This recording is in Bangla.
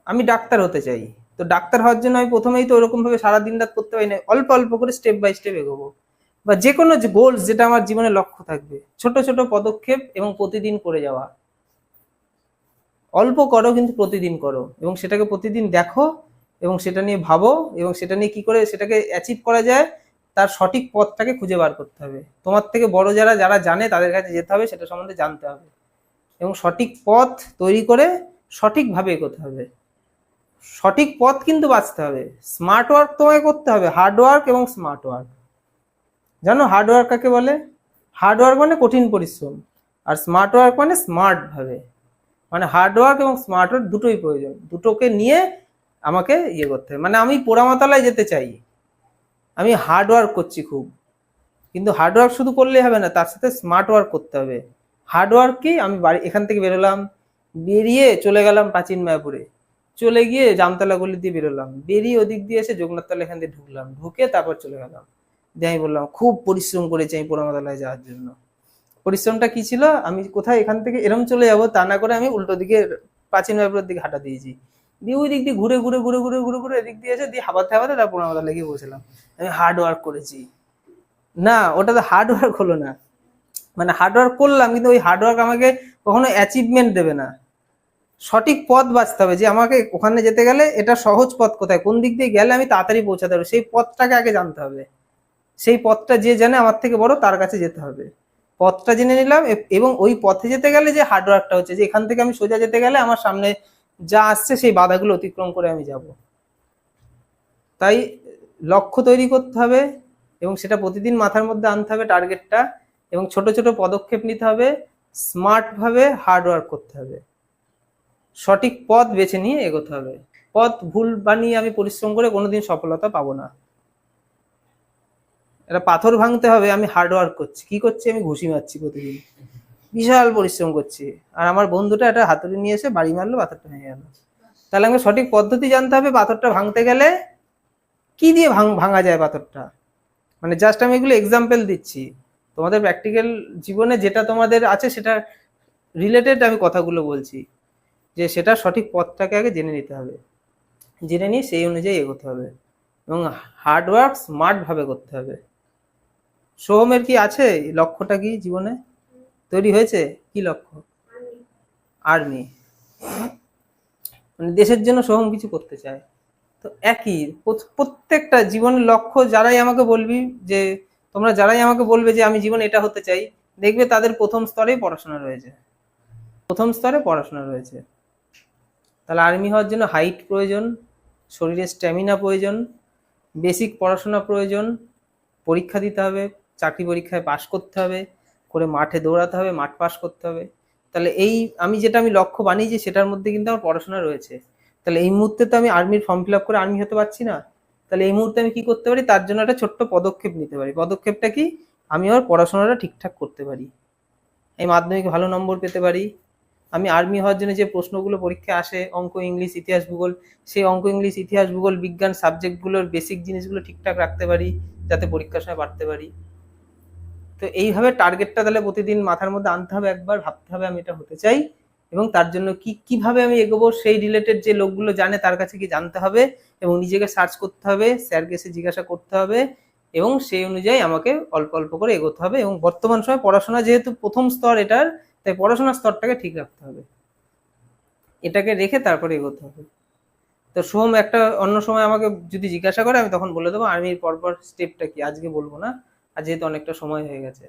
আমি ডাক্তার হতে চাই, তো ডাক্তার হওয়ার জন্য আমি প্রথমেই তো ওরকম ভাবে সারাদিন রাত করতে পারি না, অল্প অল্প করে স্টেপ বাই স্টেপ এগোবো। বা যে কোনো যে গোলস যেটা আমার জীবনে লক্ষ্য থাকবে, ছোট ছোট পদক্ষেপ এবং প্রতিদিন করে যাওয়া। অল্প করো কিন্তু প্রতিদিন করো, এবং সেটাকে প্রতিদিন দেখো, এবং সেটা নিয়ে ভাবো, এবং সেটা নিয়ে কি করে সেটাকে অ্যাচিভ করা যায় তার সঠিক পথটাকে খুঁজে বার করতে হবে। তোমার থেকে বড় যারা যারা জানে তাদের কাছে যেতে হবে, সেটা সম্বন্ধে জানতে হবে, এবং সঠিক পথ তৈরি করে সঠিকভাবে এগোতে হবে। সঠিক পথ কিন্তু বাঁচতে হবে। স্মার্ট ওয়ার্ক তোমায় করতে হবে, হার্ড ওয়ার্ক এবং স্মার্ট ওয়ার্ক। জানো হার্ড ওয়ার্ক কাকে বলে? হার্ড ওয়ার্ক মানে কঠিন পরিশ্রম, আর স্মার্ট ওয়ার্ক মানে স্মার্ট ভাবে। মানে হার্ড ওয়ার্ক এবং স্মার্ট ওয়ার্ক দুটোই প্রয়োজন, দুটোকে নিয়ে আমাকে ইয়ে করতে হবে। মানে আমি পোড়ামাতালায় যেতে চাই, আমি হার্ড ওয়ার্ক করছি খুব, কিন্তু হার্ড ওয়ার্ক শুধু করলেই হবে না, তার সাথে স্মার্ট ওয়ার্ক করতে হবে। হার্ড ওয়ার্ক কি, আমি বাড়ি এখান থেকে বেরোলাম, বেরিয়ে চলে গেলাম প্রাচীন মায়াপুরে, চলে গিয়ে জামতলা গলি দিয়ে বেরোলাম, বেরিয়ে ওদিক দিয়ে এসে যোগনাথতলা এখান দিয়ে ঢুকলাম, ঢুকে তারপর চলে গেলাম। দিয়ে আমি বললাম খুব পরিশ্রম করেছি আমি পোড়ামাতালায় যাওয়ার জন্য। পরিশ্রমটা কি ছিল, আমি কোথায় এখান থেকে এরম চলে যাবো তা না করে আমি উল্টো দিকে প্রাচীন মায়াপুরের দিকে হাঁটা দিয়েছি, দিয়ে ওই দিক দিয়ে ঘুরে ঘুরে ঘুরে ঘুরে ঘুরে ঘুরে এদিক দিয়ে এসে দিয়ে হাবাতে হাবাতে তার পোড়ামাতালায় গিয়ে বসেলাম। আমি হার্ড ওয়ার্ক করেছি না, ওটা তো হার্ড ওয়ার্ক হলো না। মানে হার্ড ওয়ার্ক করলাম, কিন্তু ওই হার্ড ওয়ার্ক আমাকে কখনো অ্যাচিভমেন্ট দেবে না। সঠিক পথ বাঁচতে হবে, যে আমাকে ওখানে যেতে গেলে এটা সহজ পথ কোথায়, কোন দিক দিয়ে গেলে আমি তাড়াতাড়ি পৌঁছাতে পারবো, সেই পথটাকে আগে জানতে হবে। সেই পথটা যে জানে আমার থেকে বড় তার কাছে যেতে হবে। পথটা জেনে নিলাম, এবং ওই পথে যেতে গেলে যে হার্ড ওয়ার্কটা হচ্ছে, যে এখান থেকে আমি সোজা যেতে গেলে আমার সামনে যা আসছে সেই বাধাগুলো অতিক্রম করে আমি যাব। তাই লক্ষ্য তৈরি করতে হবে, এবং সেটা প্রতিদিন মাথার মধ্যে আনতে হবে টার্গেটটা, এবং ছোট ছোট পদক্ষেপ নিতে হবে, স্মার্ট ভাবে হার্ড ওয়ার্ক করতে হবে, সঠিক পথ বেছে নিয়ে এগোতে হবে। পথ ভুল বানিয়ে আমি পরিশ্রম করে কোনোদিন সফলতা পাবো না। এটা পাথর ভাঙতে হবে, আমি হার্ড ওয়ার্ক করছি, কি করছি, আমি ঘুষি মারছি প্রতিদিন, বিশাল পরিশ্রম করছি, আর আমার বন্ধুটা একটা হাতুড়ি নিয়ে এসে বাড়ি মারলো, পাথরটা ভেঙে গেল। তাহলে আমাকে সঠিক পদ্ধতি জানতে হবে, পাথরটা ভাঙতে গেলে কি দিয়ে ভাঙা যায় পাথরটা। মানে জাস্ট আমি এগুলো এক্সাম্পল দিচ্ছি, তোমাদের প্র্যাকটিক্যাল জীবনে যেটা তোমাদের আছে সেটা রিলেটেড আমি কথাগুলো বলছি, যে সেটা সঠিক পথটাকে আগে জেনে নিতে হবে, জেনে নিয়ে সেই অনুযায়ী এগোতে হবে, এবং হার্ড ওয়ার্ক স্মার্ট ভাবে করতে হবে। সোহমের কি আছে লক্ষ্যটা, কি জীবনে তৈরি হয়েছে, কি লক্ষ্য? আর্মি। মানে দেশের জন্য সোহম কিছু করতে চায়। তো একই প্রত্যেকটা জীবনের লক্ষ্য, যারাই আমাকে বলবি যে তোমরা যারাই আমাকে বলবে যে আমি জীবনে এটা হতে চাই, দেখবে তাদের প্রথম স্তরেই পড়াশোনা রয়েছে, প্রথম স্তরে পড়াশোনা রয়েছে। তাহলে আর্মি হওয়ার জন্য হাইট প্রয়োজন, শরীরে স্ট্যামিনা প্রয়োজন, বেসিক পড়াশোনা প্রয়োজন, পরীক্ষা দিতে হবে, চাকরি পরীক্ষায় পাশ করতে হবে, করে মাঠে দৌড়াতে হবে, মাঠ পাস করতে হবে। তাহলে এই আমি যেটা আমি লক্ষ্য বানিয়েছি সেটার মধ্যে কিন্তু আমার পড়াশোনা রয়েছে। তাহলে এই মুহূর্তে তো আমি আর্মির ফর্ম ফিল আপ করে আর্মি হতে পারছি না, তাহলে এই মুহূর্তে আমি কি করতে পারি, তার জন্য একটা ছোট্ট পদক্ষেপ নিতে পারি। পদক্ষেপটা কি, আমি আমার পড়াশোনাটা ঠিকঠাক করতে পারি, এই মাধ্যমিকে ভালো নম্বর পেতে পারি, আমি আর্মি হওয়ার জন্য যে প্রশ্নগুলো পরীক্ষায় আসে, অঙ্ক, ইংলিশ, ইতিহাস, ভূগোল, সেই অঙ্ক, ইংলিশ, ইতিহাস, ভূগোল, বিজ্ঞান সাবজেক্টগুলোর বেসিক জিনিসগুলো ঠিকঠাক রাখতে পারি, যাতে পরীক্ষার সময় পারতে পারি। তো এইভাবে টার্গেটটা তাহলে প্রতিদিন মাথার মধ্যে আনতে হবে, একবার ভাবতে হবে আমি এটা হতে চাই, এবং তার জন্য কিভাবে আমি এগোবো, সেই রিলেটেড যে লোকগুলো জানে তার কাছে কি জানতে হবে, এবং নিজেকে সার্চ করতে হবে, স্যারকে এসে জিজ্ঞাসা করতে হবে, এবং সেই অনুযায়ী আমাকে অল্প অল্প করে এগোতে হবে। এবং বর্তমান সময় পড়াশোনা যেহেতু প্রথম স্তর এটার, তাই পড়াশোনার স্তরটাকে ঠিক রাখতে হবে, এটাকে রেখে তারপরে এগোতে হবে। তো সোম একটা অন্য সময় আমাকে যদি জিজ্ঞাসা করে আমি তখন বলে দেবো আর্মির পরপর স্টেপটা কি, আজকে বলবো না, আর যেহেতু অনেকটা সময় হয়ে গেছে।